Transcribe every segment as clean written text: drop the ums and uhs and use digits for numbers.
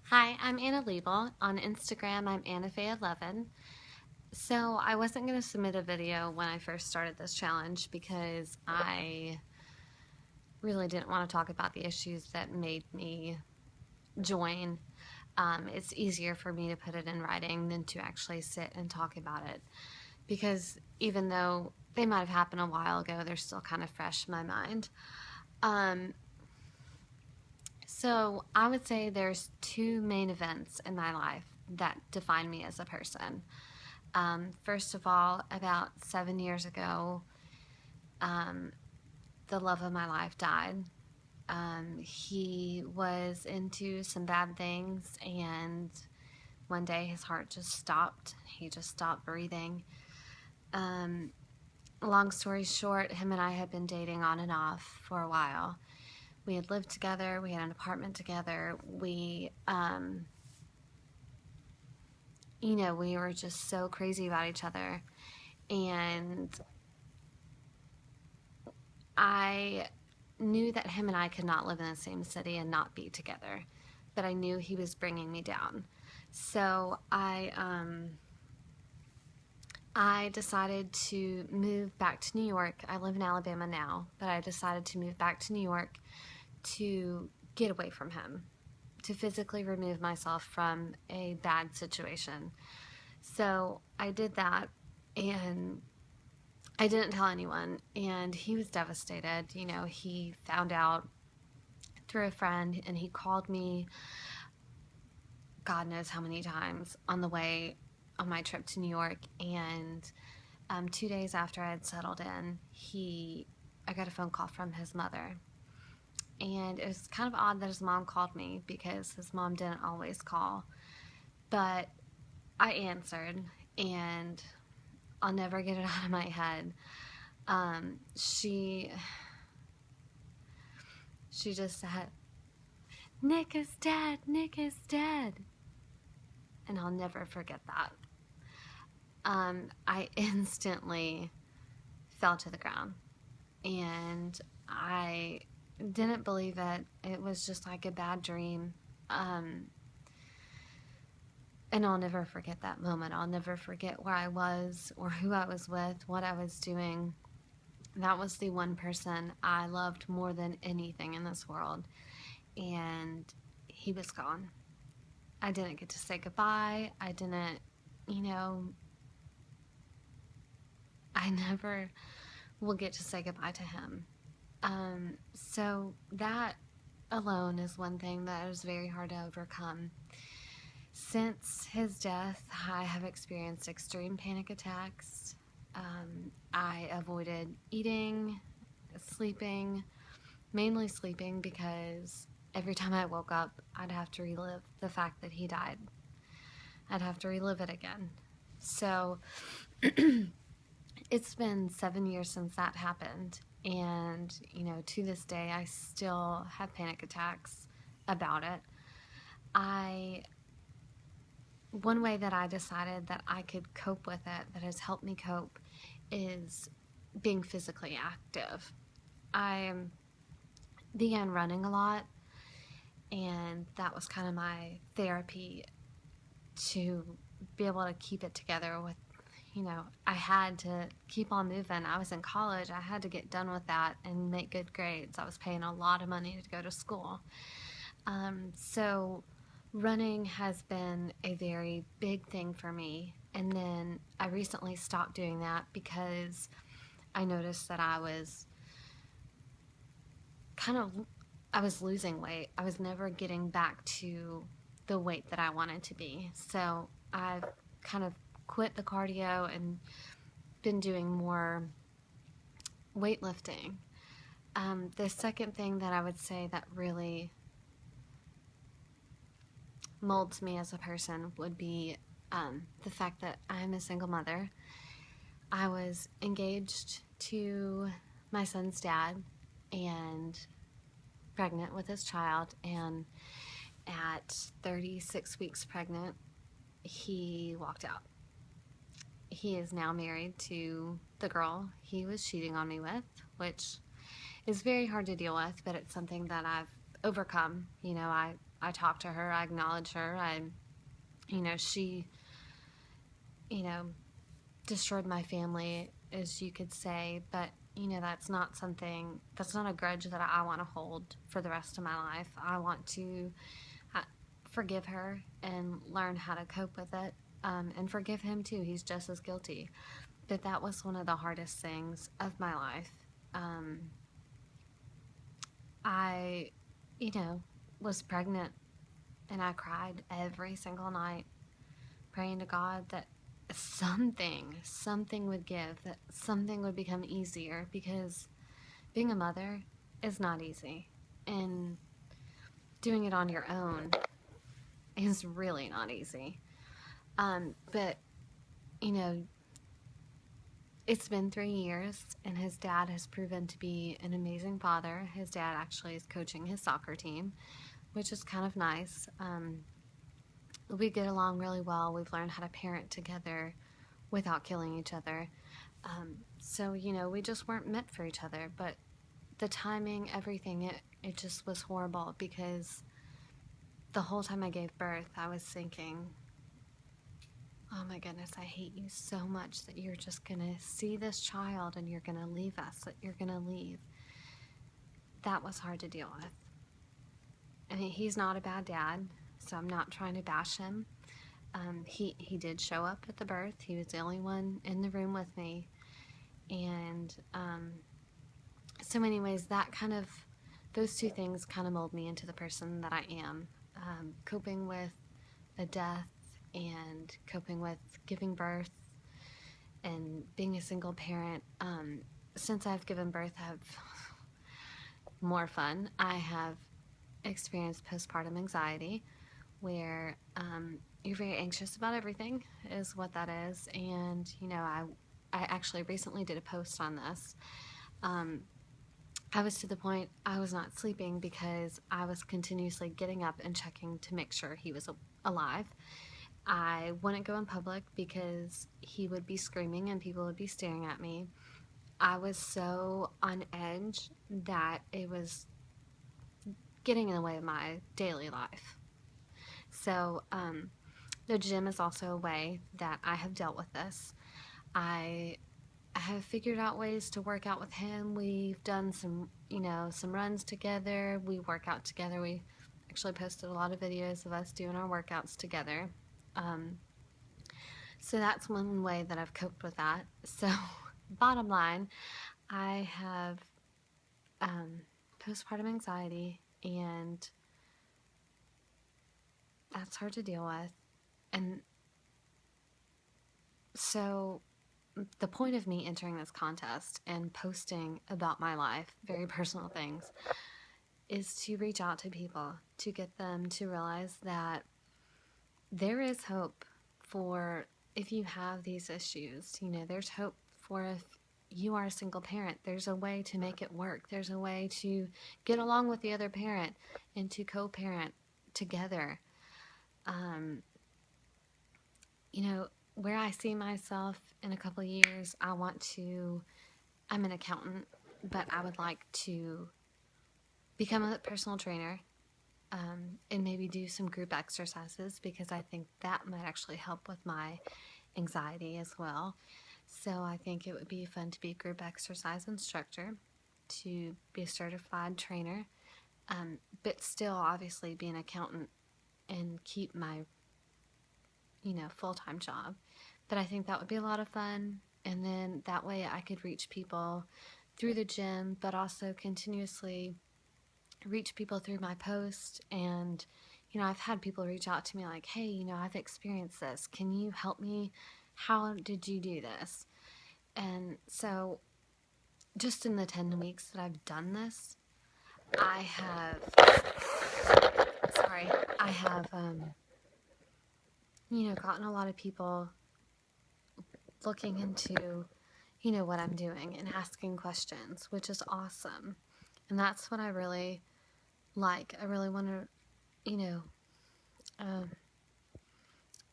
Hi, I'm Anna Liebel. On Instagram, I'm AnnaFaye11. So I wasn't going to submit a video when I first started this challenge because I really didn't want to talk about the issues that made me join. It's easier for me to put it in writing than to actually sit and talk about it because even though they might have happened a while ago, they're still kind of fresh in my mind. Um, So I would say there's two main events in my life that define me as a person. First of all, about 7 years ago, um, the love of my life died. He was into some bad things, and one day his heart just stopped. He just stopped breathing. Um, Long story short, him and I had been dating on and off for a while. We had lived together, we had an apartment together, we were just so crazy about each other. And I knew that him and I could not live in the same city and not be together. But I knew he was bringing me down. So I decided to move back to New York. I live in Alabama now, but I decided to move back to New York to get away from him, to physically remove myself from a bad situation. So I did that, and I didn't tell anyone, and he was devastated. He found out through a friend, and he called me God knows how many times on the way on my trip to New York. And 2 days after I had settled in, I got a phone call from his mother. And it was kind of odd that his mom called me because his mom didn't always call. But I answered, and I'll never get it out of my head. She just said, "Nick is dead, Nick is dead." And I'll never forget that. I instantly fell to the ground, and I didn't believe it. It was just like a bad dream. And I'll never forget that moment. I'll never forget where I was or who I was with, what I was doing. That was the one person I loved more than anything in this world. And he was gone. I didn't get to say goodbye. I didn't, you know, I never will get to say goodbye to him. So that alone is one thing that is very hard to overcome. Since his death, I have experienced extreme panic attacks. I avoided eating, sleeping, mainly sleeping, because every time I woke up, I'd have to relive the fact that he died. I'd have to relive it again. So it's been 7 years since that happened. And, to this day, I still have panic attacks about it. One way that I decided that I could cope with it, that has helped me cope, is being physically active. I began running a lot, and that was kind of my therapy to be able to keep it together with, I had to keep on moving. I was in college. I had to get done with that and make good grades. I was paying a lot of money to go to school. So running has been a very big thing for me. And then I recently stopped doing that because I noticed that I was losing weight. I was never getting back to the weight that I wanted to be. So I've kind of quit the cardio and been doing more weightlifting. The second thing that I would say that really molds me as a person would be the fact that I'm a single mother. I was engaged to my son's dad and pregnant with his child, and at 36 weeks pregnant, he walked out. He is now married to the girl he was cheating on me with, which is very hard to deal with, but it's something that I've overcome. I talk to her, I acknowledge her, she, you know, destroyed my family, as you could say, but that's not a grudge that I want to hold for the rest of my life. I want to forgive her and learn how to cope with it, and forgive him too. He's just as guilty. But that was one of the hardest things of my life. I, was pregnant, and I cried every single night, praying to God that something would give, that something would become easier, because being a mother is not easy, and doing it on your own is really not easy. But it's been 3 years, and his dad has proven to be an amazing father. His dad actually is coaching his soccer team, which is kind of nice. We get along really well. We've learned how to parent together without killing each other. So, we just weren't meant for each other. But the timing, everything, it just was horrible, because the whole time I gave birth, I was thinking, oh my goodness, I hate you so much that you're just going to see this child and you're going to leave us, that you're going to leave. That was hard to deal with. I mean, he's not a bad dad, so I'm not trying to bash him. He did show up at the birth. He was the only one in the room with me. And so anyways, those two things kind of mold me into the person that I am. Coping with a death, and coping with giving birth, and being a single parent. Since I've given birth, I have more fun. I have experienced postpartum anxiety, where you're very anxious about everything, is what that is. And I actually recently did a post on this. I was to the point I was not sleeping, because I was continuously getting up and checking to make sure he was alive. I wouldn't go in public because he would be screaming and people would be staring at me. I was so on edge that it was getting in the way of my daily life. So the gym is also a way that I have dealt with this. I have figured out ways to work out with him. We've done some runs together. We work out together. We actually posted a lot of videos of us doing our workouts together. So that's one way that I've coped with that. So bottom line, I have postpartum anxiety, and that's hard to deal with. And so the point of me entering this contest and posting about my life, very personal things, is to reach out to people, to get them to realize that there is hope for if you have these issues. There's hope for if you are a single parent. There's a way to make it work. There's a way to get along with the other parent and to co-parent together. Where I see myself in a couple of years, I'm an accountant, but I would like to become a personal trainer, and maybe do some group exercises, because I think that might actually help with my anxiety as well. So I think it would be fun to be a group exercise instructor, to be a certified trainer, but still obviously be an accountant and keep my full-time job. But I think that would be a lot of fun, and then that way I could reach people through the gym, but also continuously reach people through my post. And I've had people reach out to me like, hey, I've experienced this, can you help me? How did you do this? And so just in the 10 weeks that I've done this, I have gotten a lot of people looking into what I'm doing and asking questions, which is awesome. And that's what I really like. I really want to,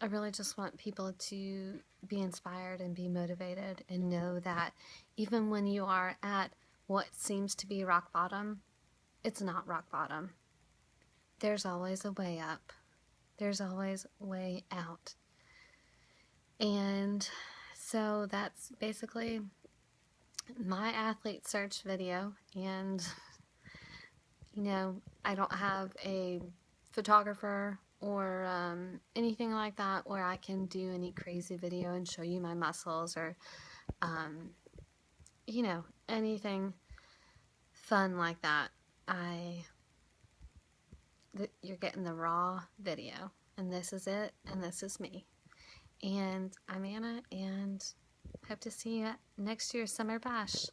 I really just want people to be inspired and be motivated, and know that even when you are at what seems to be rock bottom, it's not rock bottom. there's always a way up. There's always a way out. And so that's basically my athlete search video. And, you know, I don't have a photographer or anything like that where I can do any crazy video and show you my muscles or, you know, anything fun like that. You're getting the raw video, and this is it, and this is me. And I'm Anna, and hope to see you at next year's Summer Bash.